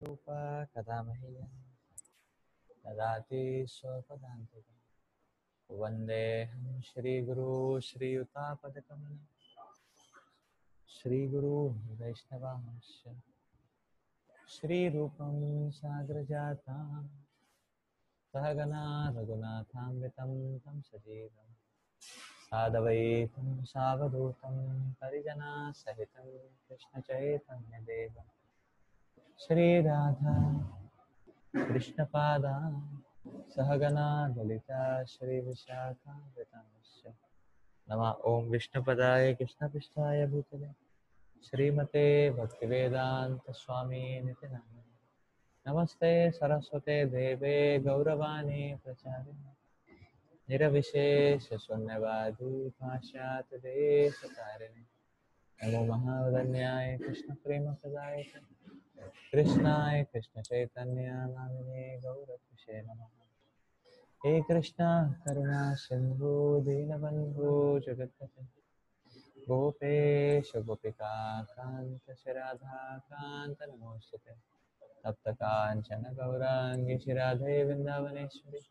रूपा कदा मह्यं ददाति स्वपदान्तिकं वन्देऽहं श्रीगुरू श्रीयुतापदकमलं श्रीगुरू वैष्णवांश्च श्रीरूपं साग्रजातां सहगना रघुनाथान्वितं तं सजीवं सादवैतं सावधूतं परिजनासहितं कृष्णचैतन्यदेवं श्रीराधा कृष्णपादा सहगना ललिता श्रीविशाखान्वितांश्च नमः ॐ विष्णुपदाय कृष्णपृष्ठाय भूतले श्रीमते भक्तिवेदान्तस्वामिनिति नामिने नमस्ते सरस्वते देवे गौरवाणी प्रचारिणे निरविशेषशून्यवादी पाश्चात्यदेशतारिणे नमो महावदन्याय कृष्णप्रेमप्रदायक कृष्णाय कृष्णचैतन्य नामिने गौरकृषे नमः हे कृष्णा करुणा सिन्धु दीनबन्धु जगत्पते गोपेश गोपिका कान्त राधाकान्त नमोस्तुते तप्त काञ्चन गौराङ्गी राधे वृन्दावनेश्वरी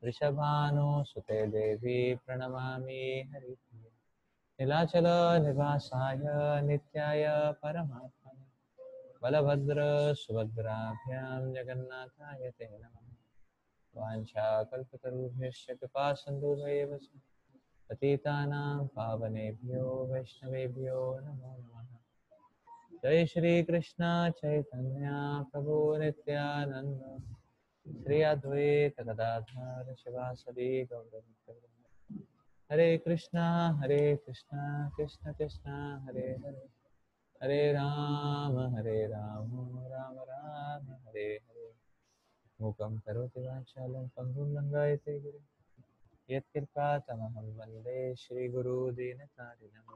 वृषभानुसुते देवी प्रणमामि हरिप्रिये नीलाचल निवासाय नित्याय परमात्मने बलभद्र सुभद्राभ्यां जगन्नाथाय ते नमः वाञ्छाकल्पतरुभ्यश्च कृपासिन्धुभ्येव च पतितानां पावनेभ्यो वैष्णवेभ्यो नमो नमः जय श्री कृष्ण चैतन्य प्रभु नित्यानंद श्री अद्वैत गदाधर शिवासदि गौरभक्तवृंद हरे कृष्णा कृष्ण कृष्ण हरे हरे हरे राम राम राम हरे हरे मूकं करोति वाचालं पङ्गुं लङ्घयते गिरिं यत्कृपातमहं वन्दे श्रीगुरुदीनतारिणम्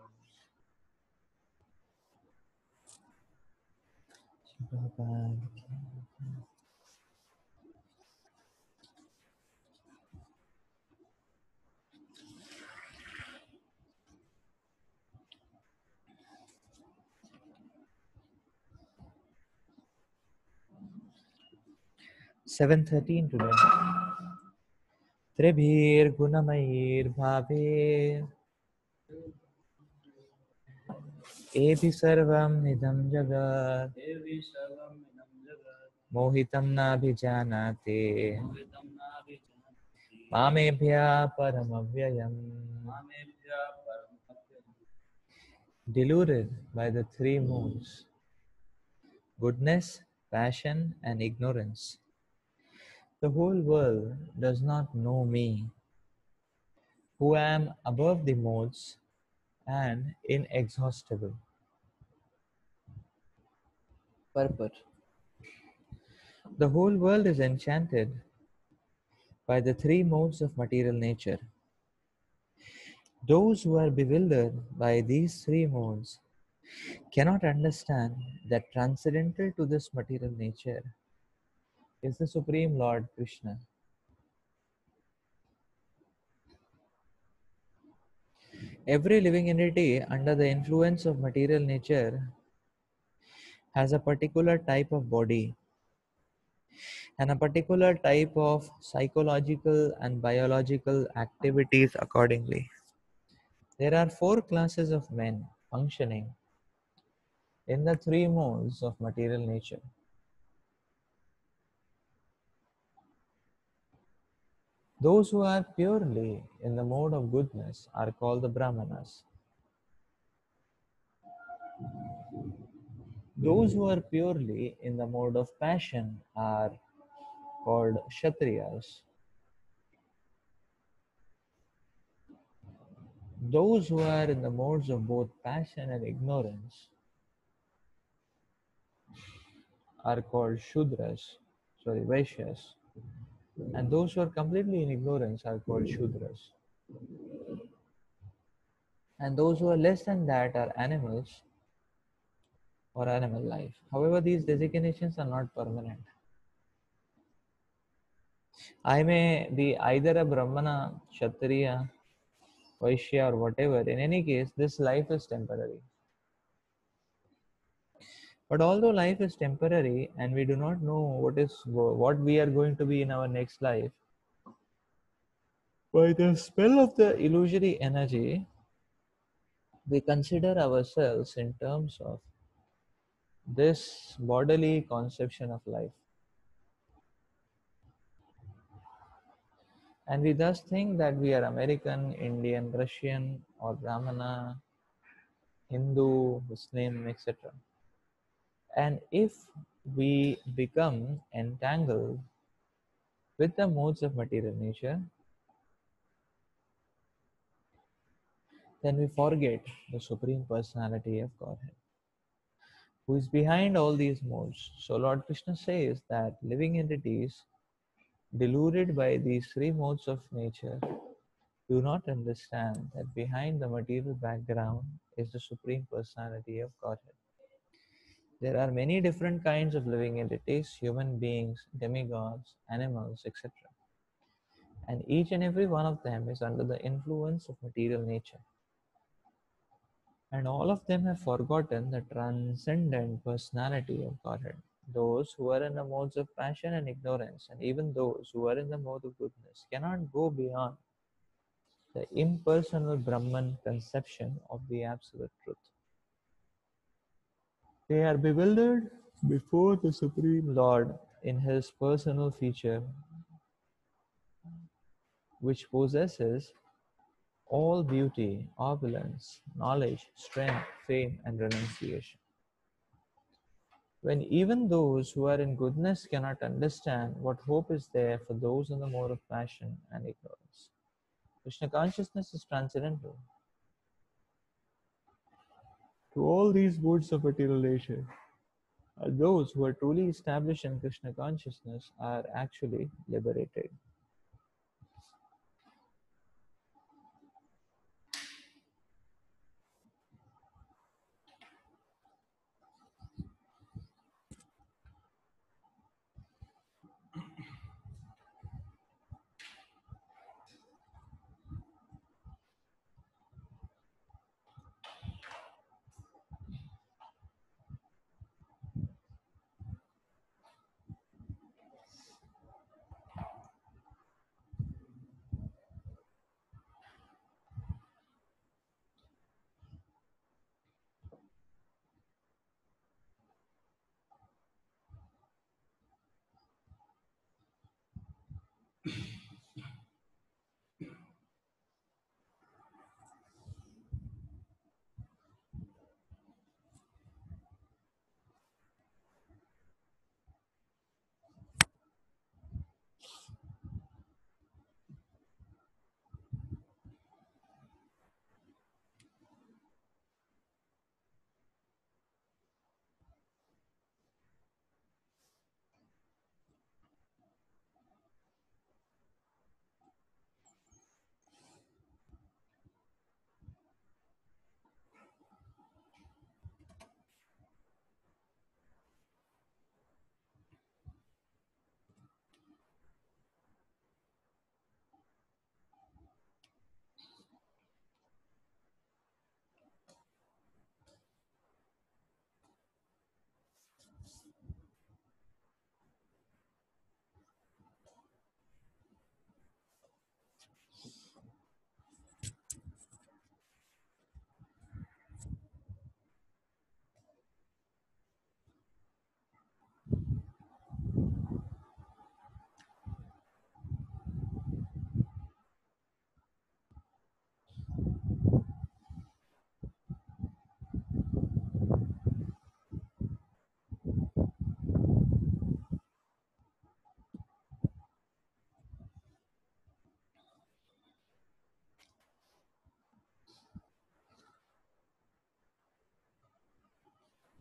7:13 today. त्रिभिर्गुणमयैर्भावे एभिः सर्वम् इदं जगत् मोहितं नाभिजानाति मामेभ्यः परमव्ययम् deluded by the three moods, goodness, passion, and ignorance. The whole world does not know me, who am above the modes and inexhaustible. Purport. The whole world is enchanted by the three modes of material nature. Those who are bewildered by these three modes cannot understand that transcendental to this material nature is the Supreme Lord Krishna. Every living entity under the influence of material nature has a particular type of body and a particular type of psychological and biological activities accordingly. There are four classes of men functioning in the three modes of material nature. Those who are purely in the mode of goodness are called the Brahmanas. Those who are purely in the mode of passion are called Kshatriyas. Those who are in the modes of both passion and ignorance are called Vaishyas. And those who are completely in ignorance are called Shudras. And those who are less than that are animals or animal life. However, these designations are not permanent. I may be either a Brahmana, Kshatriya, Vaishya, or whatever. In any case, this life is temporary. But although life is temporary and we do not know what we are going to be in our next life, by the spell of the illusory energy, we consider ourselves in terms of this bodily conception of life. And we thus think that we are American, Indian, Russian, or Brahmana, Hindu, Muslim, etc. And if we become entangled with the modes of material nature, then we forget the Supreme Personality of Godhead, who is behind all these modes. So Lord Krishna says that living entities deluded by these three modes of nature do not understand that behind the material background is the Supreme Personality of Godhead. There are many different kinds of living entities, human beings, demigods, animals, etc. And each and every one of them is under the influence of material nature. And all of them have forgotten the transcendent personality of Godhead. Those who are in the modes of passion and ignorance, and even those who are in the mode of goodness, cannot go beyond the impersonal Brahman conception of the absolute truth. They are bewildered before the Supreme Lord in his personal feature, which possesses all beauty, opulence, knowledge, strength, fame, and renunciation. When even those who are in goodness cannot understand what hope is there for those in the mode of passion and ignorance. Krishna consciousness is transcendental to all these modes of material nature. And those who are truly established in Krishna consciousness are actually liberated.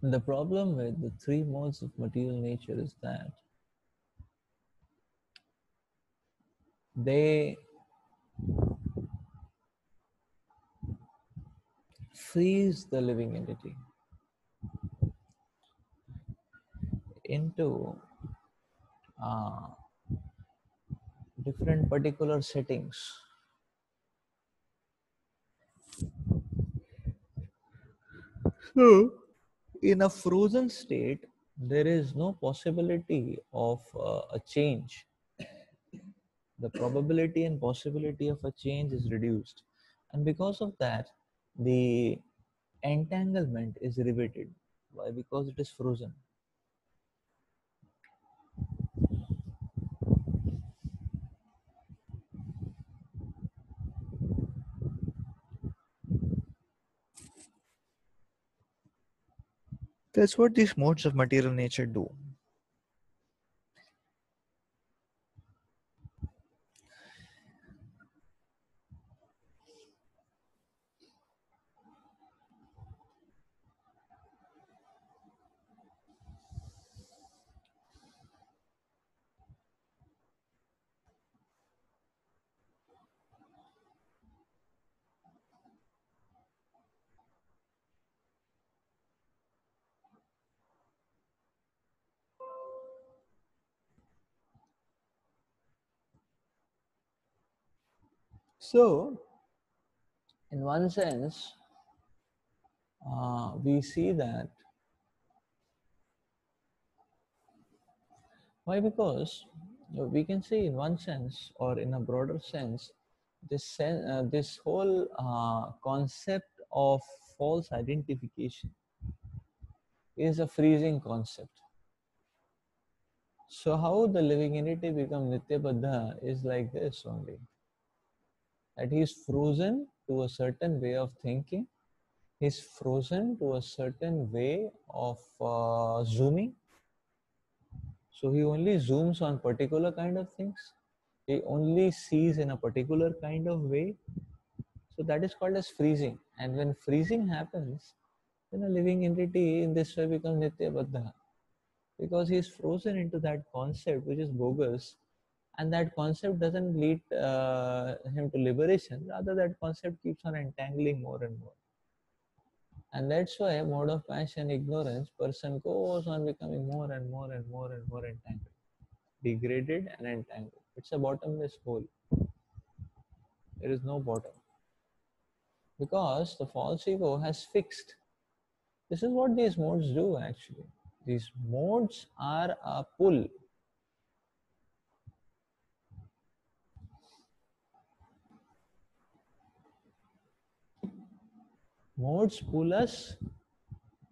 The problem with the three modes of material nature is that they freeze the living entity into uh, different particular settings. So, In a frozen state, there is no possibility of a change. The probability and possibility of a change is reduced, and because of that, the entanglement is riveted. Why? Because it is frozen. That's what these modes of material nature do. So, in one sense, we see that. Why? Because we can say, in one sense, or in a broader sense, this whole concept of false identification is a freezing concept. So, how the living entity becomes Nityabadha is like this only, that he is frozen to a certain way of thinking, he is frozen to a certain way of zooming. So, he only zooms on particular kind of things, he only sees in a particular kind of way. So that is called as freezing. And when freezing happens, then a living entity in this way becomes Nitya Baddha, because he is frozen into that concept which is bogus, and that concept doesn't lead him to liberation. Rather, that concept keeps on entangling more and more. And that's why mode of passion, ignorance, person goes on becoming more and more and more and more entangled, degraded and entangled. It's a bottomless hole. There is no bottom, because the false ego has fixed. This is what these modes do actually. These modes are a pull. Modes pull us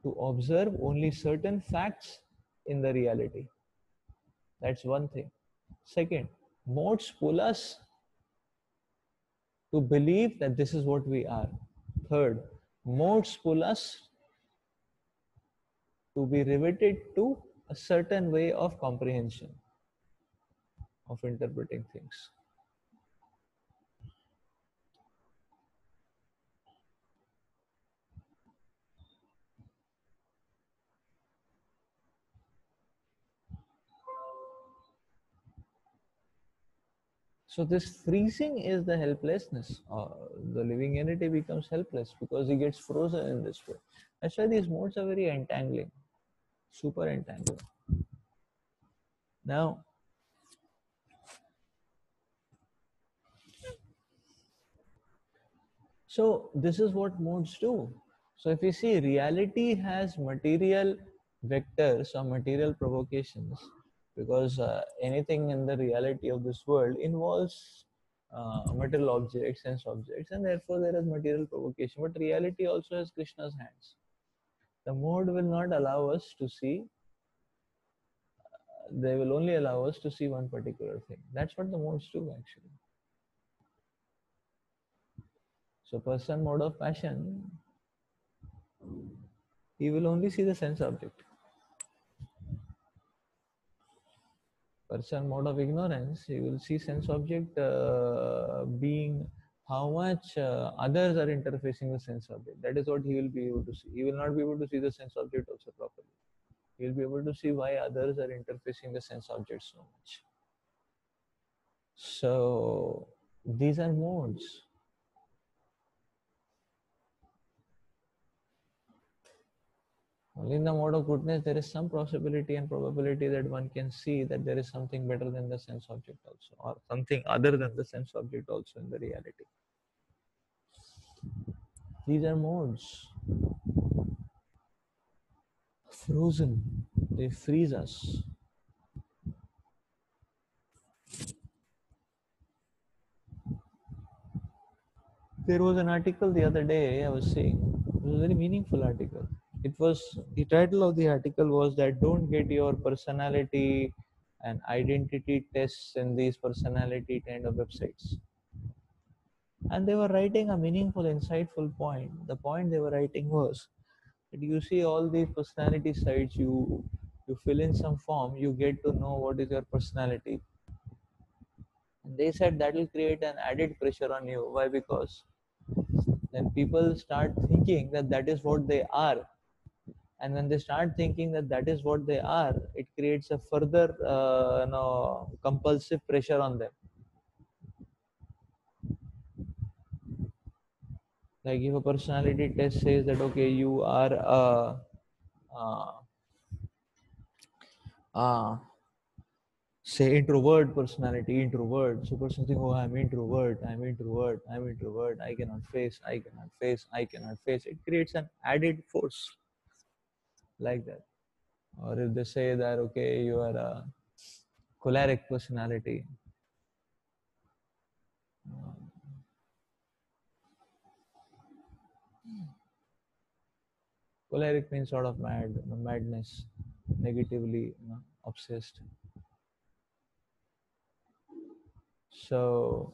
to observe only certain facts in the reality. That's one thing. Second, modes pull us to believe that this is what we are. Third, modes pull us to be riveted to a certain way of comprehension, of interpreting things. So this freezing is the helplessness. The living entity becomes helpless because he gets frozen in this way. That's why these modes are very entangling, super entangling. Now, so this is what modes do. So if you see, reality has material vectors or material provocations, because anything in the reality of this world involves material objects, sense objects, and therefore there is material provocation. But reality also has Krishna's hands. The mode will not allow us to see, they will only allow us to see one particular thing. That's what the modes do actually. So person mode of passion, he will only see the sense object. Person mode of ignorance, he will see sense object being how much others are interfacing with sense object. That is what he will be able to see. He will not be able to see the sense object also properly. He will be able to see why others are interfacing the sense object so much. So these are modes. Only in the mode of goodness, there is some possibility and probability that one can see that there is something better than the sense object also, or something other than the sense object also in the reality. These are modes. Frozen. They freeze us. There was an article the other day I was seeing. It was a very meaningful article. It was the title of the article was that don't get your personality and identity tests in these personality kind of websites. And they were writing a meaningful, insightful point. The point they were writing was that you see all these personality sites, you fill in some form, you get to know what is your personality. And they said that will create an added pressure on you. Why? Because then people start thinking that that is what they are, and when they start thinking that that is what they are, it creates a further compulsive pressure on them. Like if a personality test says that okay, you are uh, uh, say introvert personality, introvert, so person think, oh, I'm introvert, I cannot face, it creates an added force like that. Or if they say that okay, you are a choleric personality, uh, choleric means sort of mad, madness, negatively, obsessed. So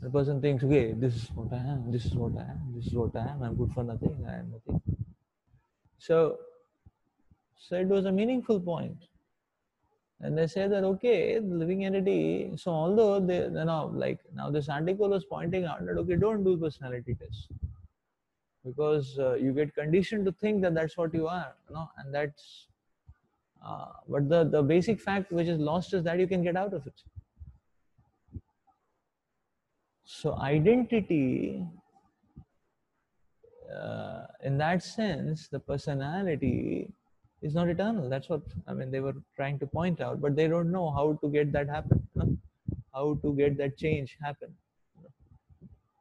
the person thinks, okay, this is what I am, this is what I am, this is what I am, I'm good for nothing, I am nothing. So, so it was a meaningful point. And they say that okay, the living entity. So although they, like now this article was pointing out that okay, don't do personality tests because you get conditioned to think that that's what you are, and that's. But the basic fact which is lost is that you can get out of it. So identity, in that sense, the personality is not eternal. That's what I mean. They were trying to point out, but they don't know how to get that happen. How to get that change happen.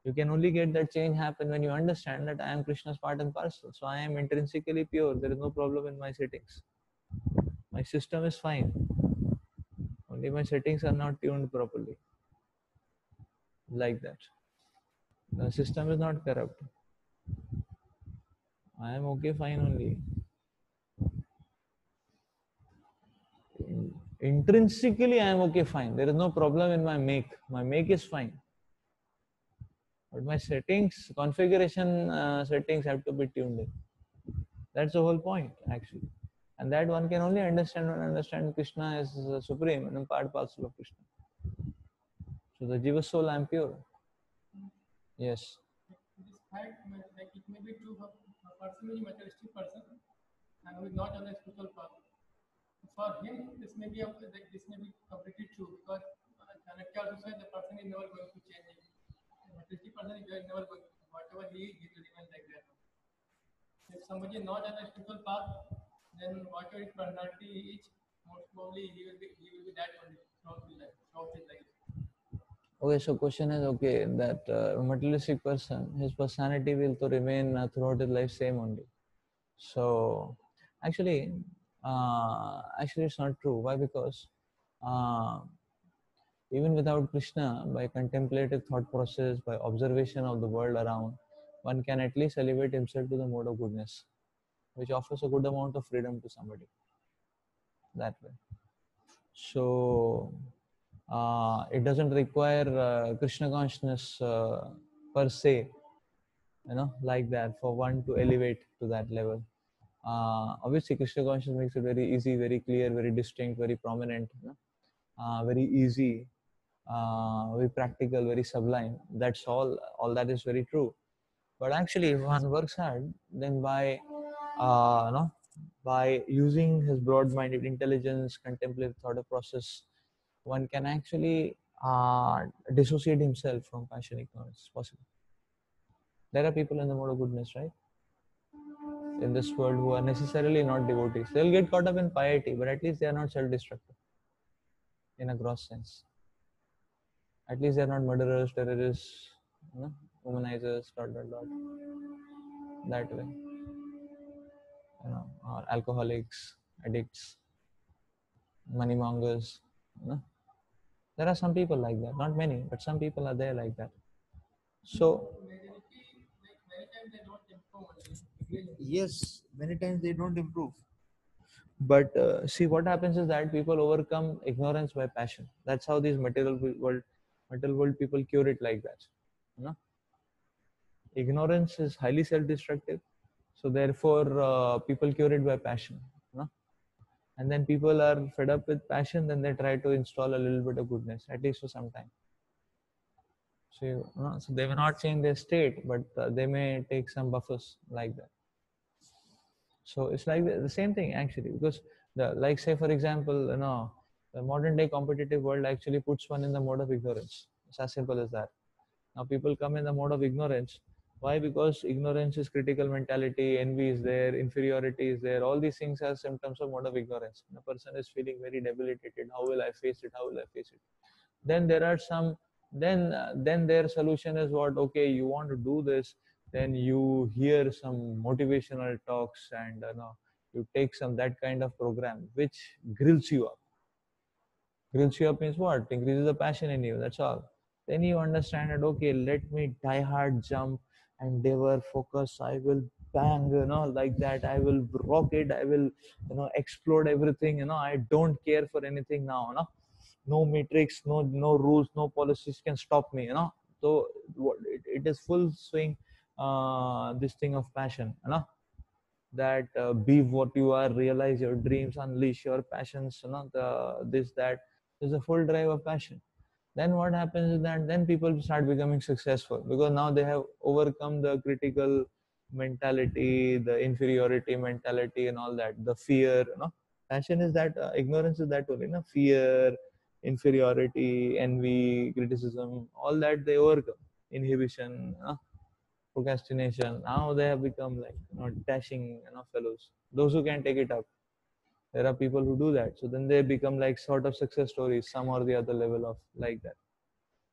You can only get that change happen when you understand that I am Krishna's part and parcel. So I am intrinsically pure. There is no problem in my settings. My system is fine. Only my settings are not tuned properly. Like that. The system is not corrupt. I am okay, fine only. Intrinsically, I am okay, fine. There is no problem in my make. My make is fine. But my settings, configuration settings have to be tuned in. That's the whole point, actually. And that one can only understand when understand Krishna is supreme and part parcel of Krishna. So the Jiva soul, I am pure. Yes. Despite like it may be true for a person is a materialistic person and who is not on a spiritual path. For him, this may be like this may be completely true because Chanakya also said the person is never going to change it. The materialistic person is never going to, whatever he is, he will remain like that. If somebody is not on a spiritual path, then whatever his personality is, most probably he will be that only throughout his life. Okay, so question is okay that materialistic person, his personality will to remain throughout his life same only. So actually it's not true. Why? Because uh, even without Krishna, by contemplative thought process, by observation of the world around, one can at least elevate himself to the mode of goodness, which offers a good amount of freedom to somebody that way. So it doesn't require Krishna consciousness per se, like that for one to elevate to that level. Obviously, Krishna consciousness makes it very easy, very clear, very distinct, very prominent, very easy, very practical, very sublime. That's all. All that is very true. But actually, if one works hard, then by using his broad-minded intelligence, contemplative thought process, one can actually dissociate himself from passion ignorance. It's possible. There are people in the mode of goodness, right? In this world who are necessarily not devotees. They'll get caught up in piety, but at least they are not self-destructive in a gross sense. At least they are not murderers, terrorists, womanizers, dot dot dot. That way. or alcoholics, addicts, money mongers. You know? There are some people like that, not many, but some people are there like that. So yes, many times they don't improve. But see, what happens is that people overcome ignorance by passion. That's how these material world people cure it like that. You know, ignorance is highly self-destructive. So therefore, people cure it by passion. You know? And then people are fed up with passion, then they try to install a little bit of goodness, at least for some time. So, so they may not change their state, but they may take some buffers like that. So it's like the same thing actually, because like say for example, the modern day competitive world actually puts one in the mode of ignorance. It's as simple as that. Now people come in the mode of ignorance. Why? Because ignorance is critical mentality, envy is there, inferiority is there. All these things are symptoms of mode of ignorance. The person is feeling very debilitated. How will I face it? How will I face it? Then there are some. Then their solution is what? Okay, you want to do this, then you hear some motivational talks and you take some that kind of program which grills you up. Grills you up means what? Increases the passion in you. That's all. Then you understand that okay, let me die hard, jump, endeavor, focus. I will bang, like that. I will rock it. I will, explode everything. I don't care for anything now. No matrix, no rules, no policies can stop me. So it is full swing. This thing of passion. That be what you are, realize your dreams, unleash your passions, the this that is a full drive of passion. Then what happens is that then people start becoming successful because now they have overcome the critical mentality, the inferiority mentality and all that, the fear. Passion is that, ignorance is that only, fear, inferiority, envy, criticism, all that they overcome, inhibition, procrastination. Now they have become like dashing fellows. Those who can take it up. There are people who do that. So then they become like sort of success stories, some or the other level of like that.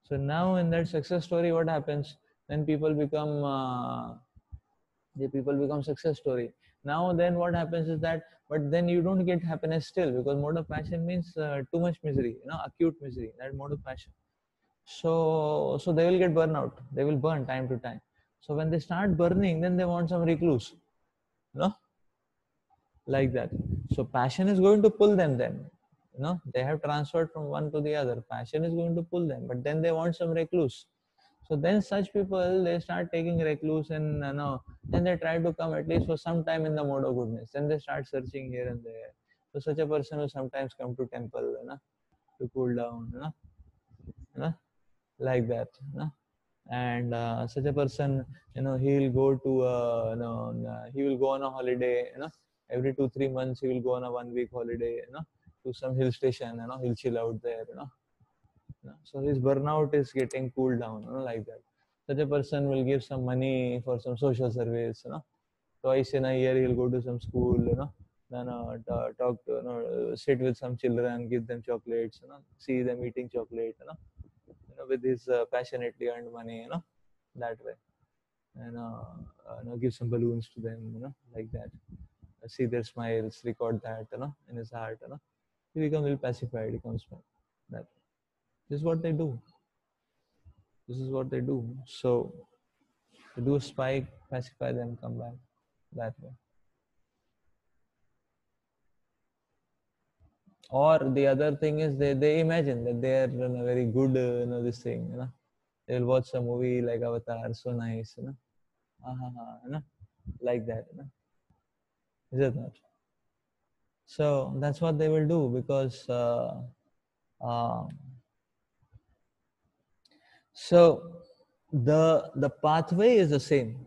So now in that success story, what happens? Then people become success story. Now then what happens is that, but then you don't get happiness still because mode of passion means too much misery, acute misery. That mode of passion. So they will get burnout. They will burn time to time. So when they start burning, then they want some recluse, you know, like that. So passion is going to pull them then. They have transferred from one to the other. Passion is going to pull them, but then they want some recluse. So then such people they start taking recluse and then they try to come at least for some time in the mode of goodness. Then they start searching here and there. So such a person will sometimes come to temple, to cool down, you know, like that. And such a person, he'll go to he will go on a holiday, every 2 3 months he will go on a 1 week holiday, to some hill station, he'll chill out there, so his burnout is getting cooled down, like that. Such a person will give some money for some social service, twice in a year he'll go to some school, then talk to, sit with some children, give them chocolates, see them eating chocolate, with his passionately earned money, that way. And give some balloons to them, like that. See their smiles, record that, in his heart, he becomes really pacified, he comes back. That this is what they do. This is what they do. So they do a spike, pacify them, come back that way. Or the other thing is they imagine that they are very good, this thing, they'll watch a movie like Avatar, so nice, like that, is it not? So that's what they will do because uh, so the pathway is the same.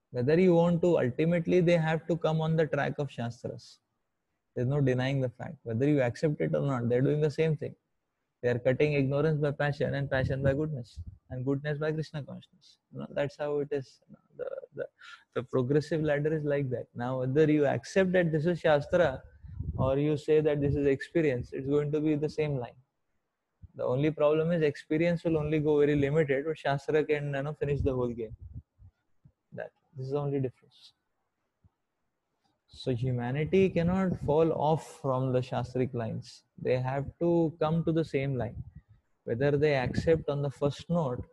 Whether you want to, ultimately they have to come on the track of Shastras. There's no denying the fact. Whether you accept it or not, they're doing the same thing. They are cutting ignorance by passion and passion by goodness and goodness by Krishna consciousness. That's how it is. The progressive ladder is like that. Now, whether you accept that this is Shastra or you say that this is experience, it's going to be the same line. The only problem is experience will only go very limited, but Shastra can finish the whole game. That this is the only difference. So humanity cannot fall off from the Shastric lines. They have to come to the same line. Whether they accept on the first note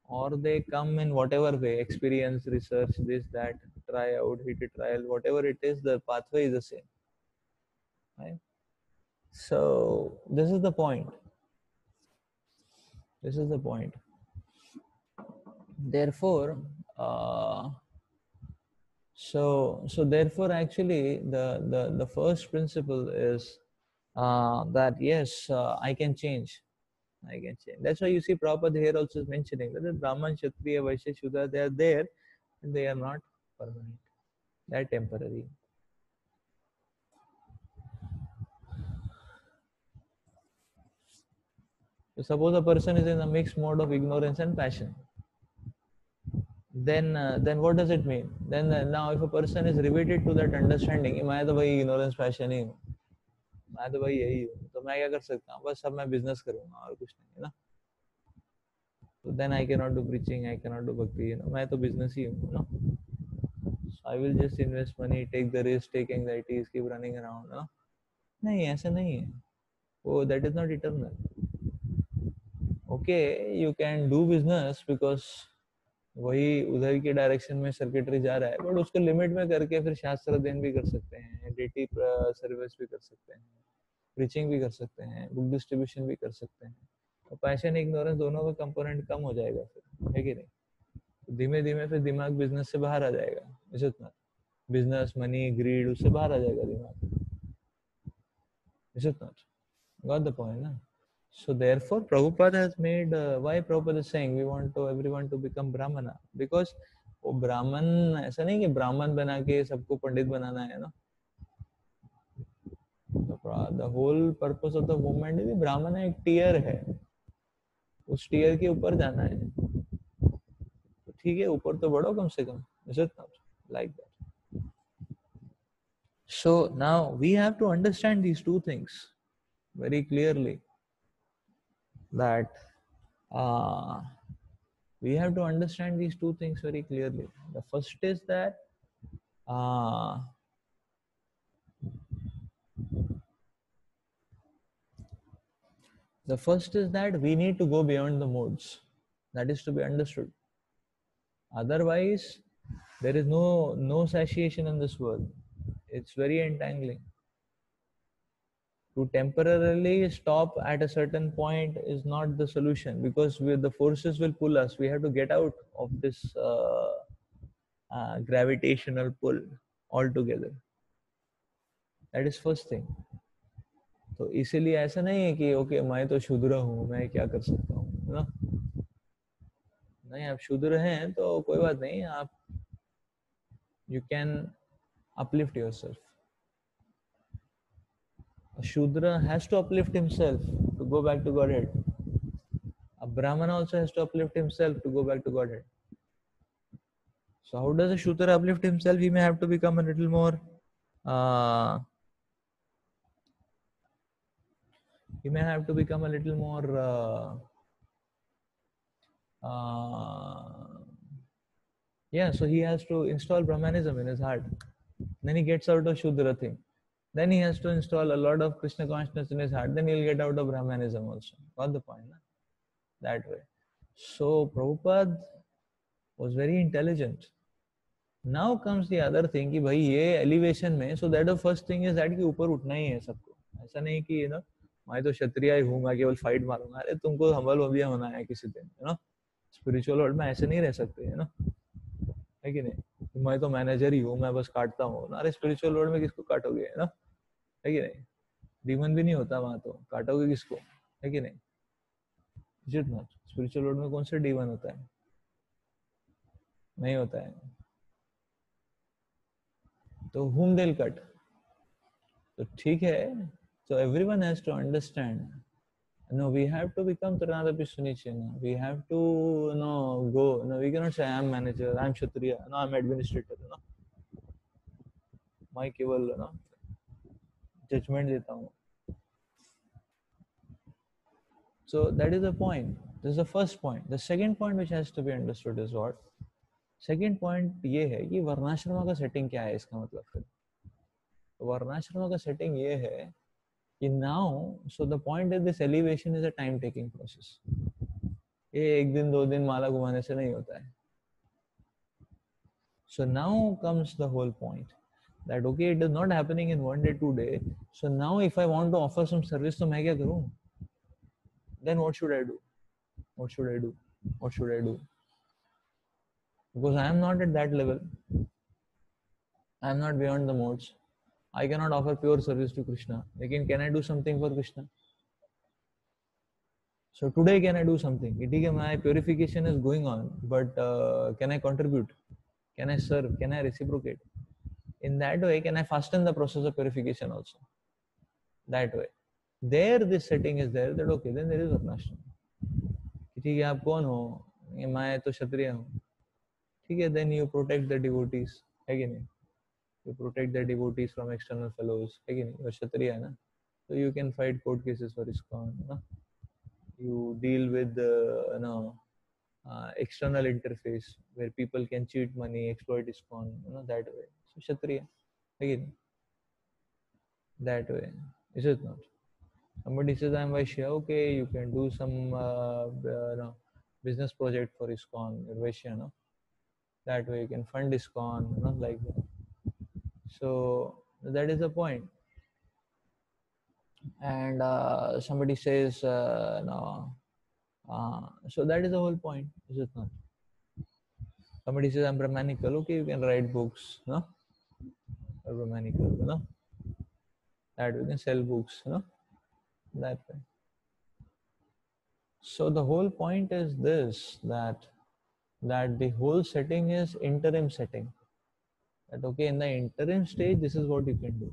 or they come in whatever way, experience, research, this, that, try out, hit a trial, whatever it is, the pathway is the same. Right? So this is the point. This is the point. Therefore, uh, so therefore, actually, the first principle is that yes, I can change. I can change. That's why you see Prabhupada here also is mentioning that the Brahman, Kshatriya, Vaishya, Shudra, they are there, and they are not permanent. They are temporary. So suppose a person is in a mixed mode of ignorance and passion. Then what does it mean? Then now if a person is riveted to that understanding, मैं तो भाई ignorance passion ही हूँ, मैं तो भाई यही हूँ, तो मैं क्या कर सकता हूँ? बस अब मैं business करूँगा और कुछ नहीं है ना. So then I cannot do preaching, I cannot do bhakti, मैं तो business ही हूँ ना. So I will just invest money, take the risk, take anxieties, keep running around, ना. नहीं, ऐसा नहीं है. Oh, that is not eternal. Okay, you can do business because वही उधर के डायरेक्शन में सर्किटरी जा रहा है, बट उसको लिमिट में करके फिर शास्त्र अध्ययन भी कर सकते हैं, डेटी सर्विस भी कर सकते हैं, प्रीचिंग भी कर सकते हैं, बुक डिस्ट्रीब्यूशन भी कर सकते हैं. तो पैशन इग्नोरेंस दोनों का कंपोनेंट कम हो जाएगा फिर, है कि नहीं? तो धीमे धीमे फिर दिमाग बिजनेस से बाहर आ जाएगा. इतना बिजनेस, मनी, ग्रीड, उससे बाहर आ जाएगा दिमाग. इतना गॉट द पॉइंट ना. So therefore, Prabhupada has made, why Prabhupada is saying we want to everyone to become Brahmana, because वो ब्राह्मण ऐसा नहीं कि ब्राह्मण बना के सबको पंडित बनाना है ना. The whole purpose of the movement is ब्राह्मण एक टीयर है, उस टीयर के ऊपर जाना है. तो ठीक है, ऊपर तो बढ़ो कम से कम. Is it not like that? So now we have to understand these two things very clearly. That we have to understand these two things very clearly. The first is that we need to go beyond the modes. That is to be understood. Otherwise, there is no satiation in this world. It's very entangling. To temporarily stop at a certain point is not the solution, because the forces will pull us. We have to get out of this gravitational pull altogether. That is first thing. तो इसीलिए ऐसा नहीं है कि okay मैं तो शूद्र हूँ, मैं क्या कर सकता हूँ ना. नहीं, आप शूद्र हैं तो कोई बात नहीं, आप you can uplift yourself. A Shudra has to uplift himself to go back to Godhead. A Brahmana also has to uplift himself to go back to Godhead. So how does a Shudra uplift himself? He may have to become a little more so he has to install Brahmanism in his heart. Then he gets out of Shudra thing. Then he has to install a lot of Krishna consciousness in his heart. Then he'll get out of Brahmanism also. Got the point? Na? That way. So Prabhupada was very intelligent. Now comes the other thing कि भाई ये elevation में, so that the first thing is that कि ऊपर उठना ही है सबको. ऐसा नहीं कि मैं तो क्षत्रिय ही हूँ, मैं केवल फाइट मारूंगा. अरे तुमको हम्बल बंदिया होना है किसी दिन, स्पिरिचुअल वर्ल्ड में ऐसे नहीं रह सकते, है कि नहीं? मैं तो मैनेजर ही हूँ, मैं बस काटता हूँ. अरे स्पिरिचुअल वर्ल्ड में किसको काटोगे, है कि नहीं? डीमन भी नहीं होता वहां, तो काटोगे किसको, है कि नहीं? जितना स्पिरिचुअल वर्ल्ड में कौन सा डीमन होता है? नहीं होता है. तो whom they'll cut. तो ठीक है. So everyone has to understand. No, we have to become Taranapi Sunichena. We have to go. No, we cannot say I am manager, I am Kshatriya, no, I am administrator. मैं केवल judgement देता हूँ. So that is the point. This is the first point. The second point which has to be understood is what? Second point ये है कि वर्णाश्रम का setting क्या है, इसका मतलब फिर वर्णाश्रम का सेटिंग ये है कि now, so the point is this elevation is a time taking process. ये एक दिन दो दिन माला घुमाने से नहीं होता है. So now comes the whole point that okay, it is not happening in 1 day 2 day. So now if I want to offer some service, तो मैं क्या करूँ? Then what should I do? What should I do? What should I do? Because I am not at that level. I am not beyond the modes. I cannot offer pure service to Krishna. Again, can I do something for Krishna? So today, can I do something? My purification is going on, but can I contribute? Can I serve? Can I reciprocate? In that way, can I fasten the process of purification also? That way. There, this setting is there that okay, then there is Varnashram. ठीक है, आप कौन हो? मैं तो क्षत्रिय हूँ. ठीक है, then you protect the devotees. है कि नहीं? You protect the devotees from external fellows. है कि नहीं? you're क्षत्रिय है ना? So you can fight court cases for ISKCON. No? You deal with external interface where people can cheat money, exploit ISKCON, that way. So Kshatriya, again, that way. Is it not? Somebody says, I'm Vaishya, okay, you can do some business project for ISKCON, you're Vaishya, no? That way you can fund ISKCON, like that. So that is the point. And somebody says, no. So that is the whole point, is it not? Somebody says, I'm Brahmanical, okay, you can write books, no? Or Brahmanical, that you can sell books, that way. So the whole point is this, that the whole setting is interim setting. That okay, in the interim stage, this is what you can do.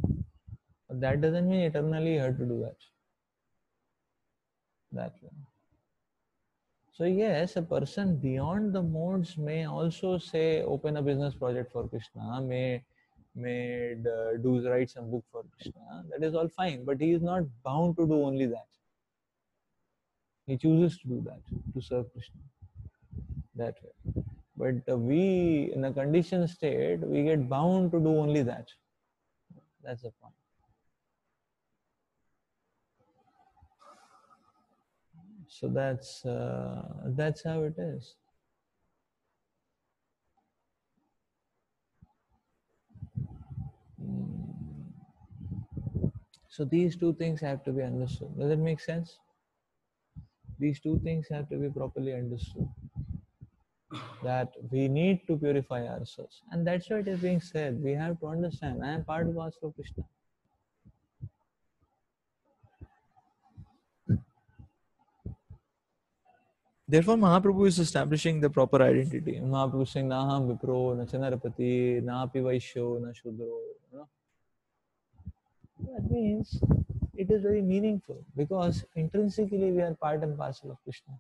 But that doesn't mean eternally you have to do that. That way. So yes, a person beyond the modes may also say open a business project for Krishna, may write some book for Krishna. That is all fine, but he is not bound to do only that. He chooses to do that, to serve Krishna. That way. But we, in a conditioned state, we get bound to do only that. That's the point. So that's how it is. So these two things have to be understood. Does it make sense? These two things have to be properly understood. That we need to purify ourselves. And that's why it is being said. We have to understand, I am part of Vasudha Krishna. Therefore, Mahaprabhu is establishing the proper identity. Mahaprabhu is saying, Naham Vipro, na Chanarapati, na Api Vaishyo, na Shudro. That means it is very meaningful because intrinsically we are part and parcel of Krishna.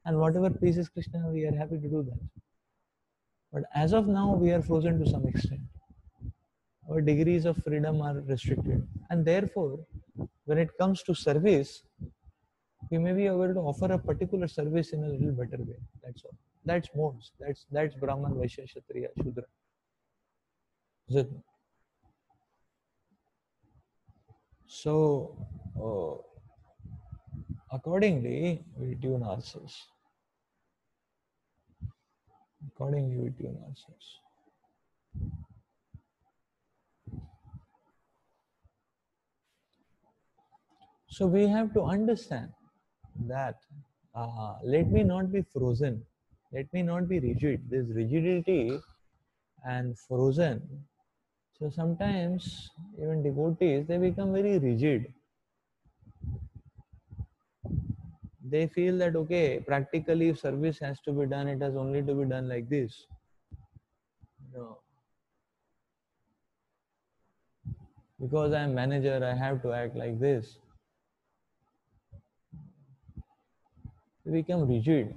And whatever pleases Krishna, we are happy to do that. But as of now, we are frozen to some extent. Our degrees of freedom are restricted. And therefore, when it comes to service, we may be able to offer a particular service in a little better way. That's all. That's modes. That's Brahman, Vaishya, Kshatriya, Shudra. Is it? So, accordingly, we tune ourselves. Accordingly, we tune ourselves. So we have to understand that let me not be frozen, let me not be rigid. This rigidity and frozen. So sometimes even devotees, they become very rigid. They feel that okay, practically if service has to be done, it has only to be done like this. No. Because I am manager, I have to act like this. They become rigid.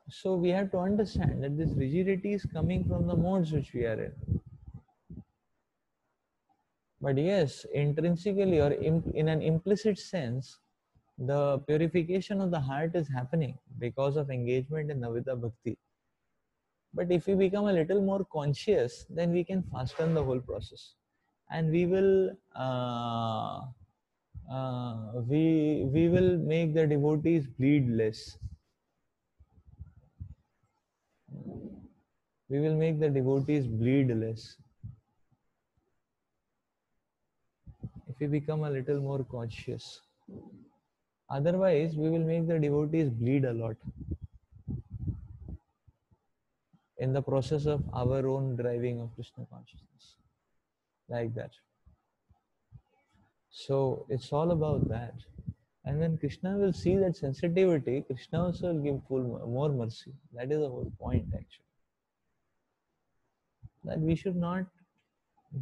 So we have to understand that this rigidity is coming from the modes which we are in. But yes, intrinsically or in an implicit sense, the purification of the heart is happening because of engagement in Navita Bhakti. But if we become a little more conscious, then we can fasten the whole process. and we will make the devotees bleed less. We will make the devotees bleed less if we become a little more conscious. Otherwise, we will make the devotees bleed a lot in the process of our own driving of Krishna consciousness, like that. So it's all about that. And when Krishna will see that sensitivity, Krishna also will give more mercy. That is the whole point, actually. That we should not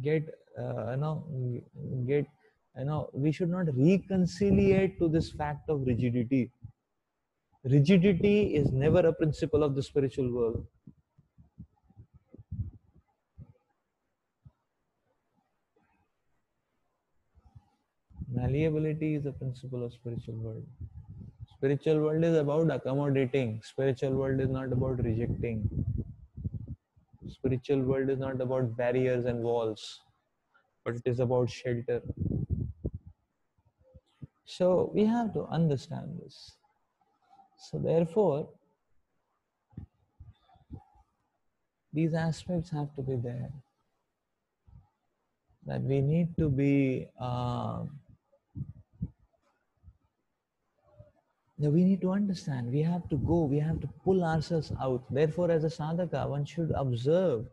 get, get, we should not reconciliate to this fact of rigidity. Rigidity is never a principle of the spiritual world. Malleability is a principle of spiritual world. Spiritual world is about accommodating. Spiritual world is not about rejecting. Spiritual world is not about barriers and walls, but it is about shelter. So we have to understand this. So therefore, these aspects have to be there. That we need to be, we need to understand. We have to go. We have to pull ourselves out. Therefore, as a sadhaka, one should observe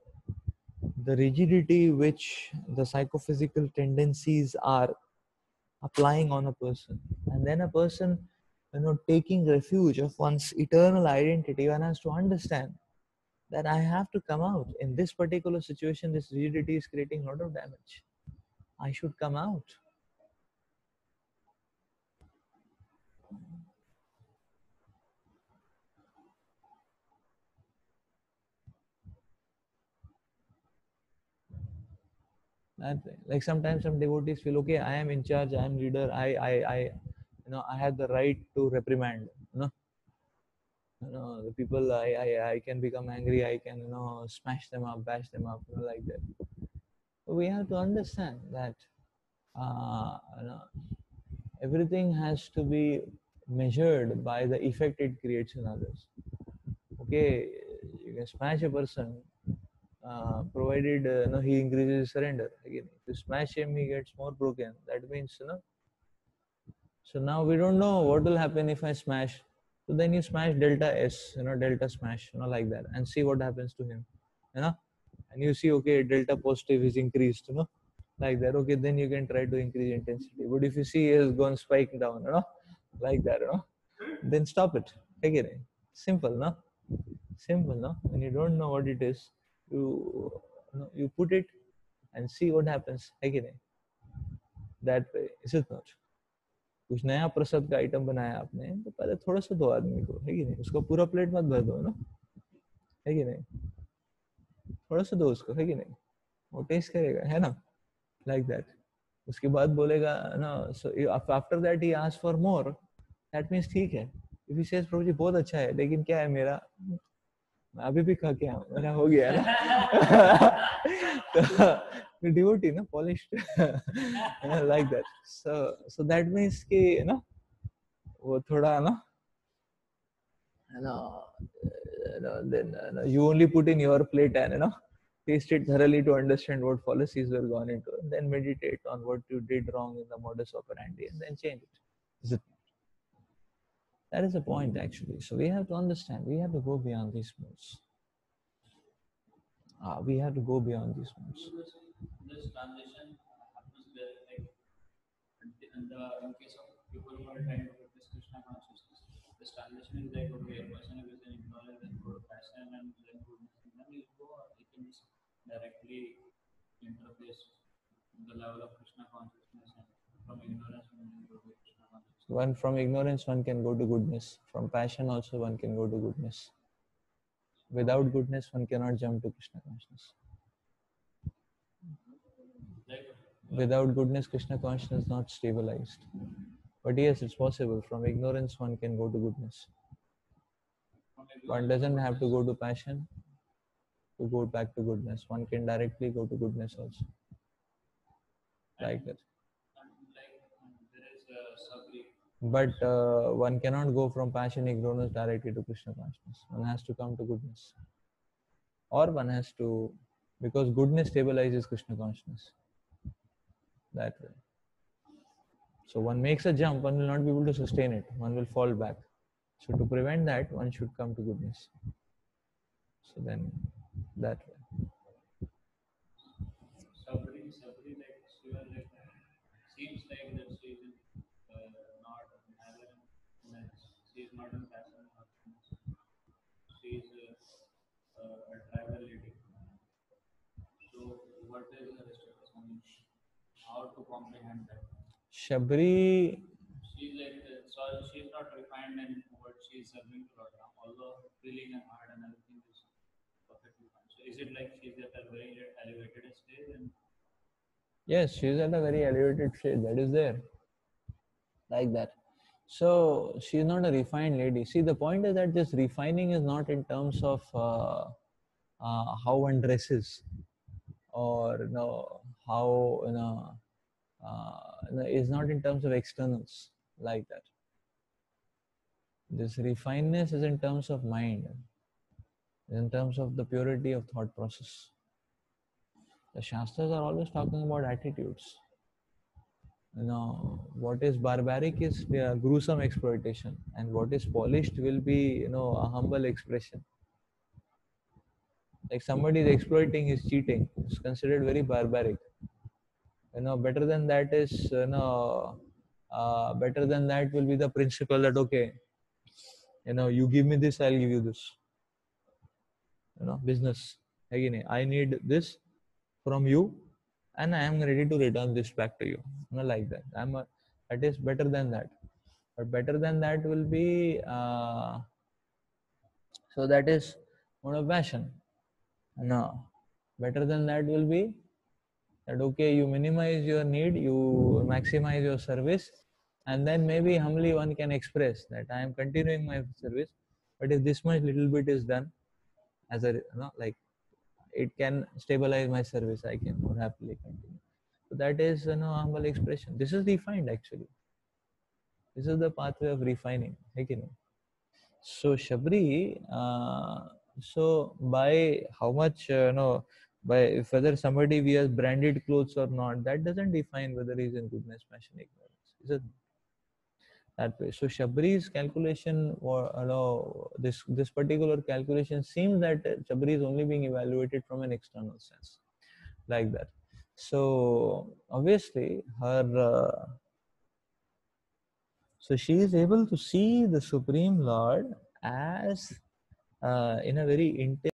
the rigidity which the psychophysical tendencies are applying on a person, and then a person, taking refuge of one's eternal identity, one has to understand that I have to come out. In this particular situation, this rigidity is creating a lot of damage. I should come out. That, like sometimes some devotees feel, okay, I am in charge, I am leader, I have the right to reprimand. The people, I can become angry, I can, smash them up, bash them up, like that. So we have to understand that everything has to be measured by the effect it creates in others. Okay, you can smash a person, provided he increases his surrender. Again, if you smash him, he gets more broken. That means, so now we don't know what will happen if I smash. So then you smash delta S, delta smash, like that, and see what happens to him, and you see, okay, delta positive is increased, like that. Okay, then you can try to increase intensity. But if you see he has gone spike down, like that, then stop it. Again, simple, no? Simple, no? When you don't know what it is, you put it and see what happens. Again, that way, is it not? कुछ नया प्रसाद का item बनाया आपने तो पहले थोड़ा सा दो आदमी को, है कि नहीं? उसको पूरा प्लेट मत भर दो ना, है कि नहीं? थोड़ा सा दो उसको, है कि नहीं? वो टेस्ट करेगा, है ना? Like that. उसके बाद बोलेगा ना, so after that he ask for more. That means ठीक है. इफ ही सेज प्रभु जी बहुत अच्छा है, लेकिन क्या है मेरा, मैं अभी भी खा के आऊँ, मेरा हो गया ना. तो डिवोटी ना, polished, like that. So that means कि वो थोड़ा then you only put in your plate and taste it thoroughly to understand what policies were gone into, and then meditate on what you did wrong in the modus operandi and then change it. Is it? That is the point, actually. So we have to understand, we have to go beyond these modes. We have to go beyond these modes. This transition happens there, like in case of people who are trying to practice Krishna consciousness, this transition is like, okay, a person who is an ignorance and go to passion and then goodness, and then you go, you can just directly interface the level of Krishna consciousness, and from ignorance one can go to Krishna consciousness. One from ignorance one can go to goodness. From passion also one can go to goodness. Without goodness one cannot jump to Krishna consciousness. Without goodness, Krishna consciousness is not stabilized. But yes, it's possible. From ignorance, one can go to goodness. One doesn't have to go to passion to go back to goodness. One can directly go to goodness also. like that. And there is Sabri. But one cannot go from passion ignorance directly to Krishna consciousness. One has to come to goodness, or one has to, because goodness stabilizes Krishna consciousness that way. So one makes a jump, one will not be able to sustain it. One will fall back. So to prevent that, one should come to goodness. So then, that way. Sabri, like she was like seems like that she is not neither in she is not in fashion or she is a tribal lady. So what is her status? I mean, how to comprehend that? Shabri, She's like so she's not refined in what she is serving to Lord Ram, although feeling and heart and everything is perfectly fine. So is it like she's at a very elevated stage and yes, she is at a very elevated stage. That is there, like that. So she is not a refined lady. See, the point is that this refining is not in terms of how one dresses, or how is not in terms of externals, like that. This refinedness is in terms of mind, in terms of the purity of thought process. The Shastras are always talking about attitudes. What is barbaric is gruesome exploitation, and what is polished will be a humble expression. Like somebody is exploiting his cheating, it's considered very barbaric. Better than that is better than that will be the principle that, okay, you give me this, I'll give you this. Business again, I need this from you, and I am ready to return this back to you. Like that. That is better than that. But better than that will be so that is one of passion. No, better than that will be that, okay, you minimize your need, you maximize your service, and then maybe humbly one can express that I am continuing my service, but if this much little bit is done as a like, it can stabilize my service, I can more happily continue. So that is humble expression. This is refined actually. This is the pathway of refining. So Shabri, so by how much, by whether somebody wears branded clothes or not, that doesn't define whether he's in goodness, passion, ignorance. Is it that way? So Shabri's calculation, or this particular calculation seems that Shabri is only being evaluated from an external sense, like that. So obviously her. So she is able to see the Supreme Lord as in a very intimate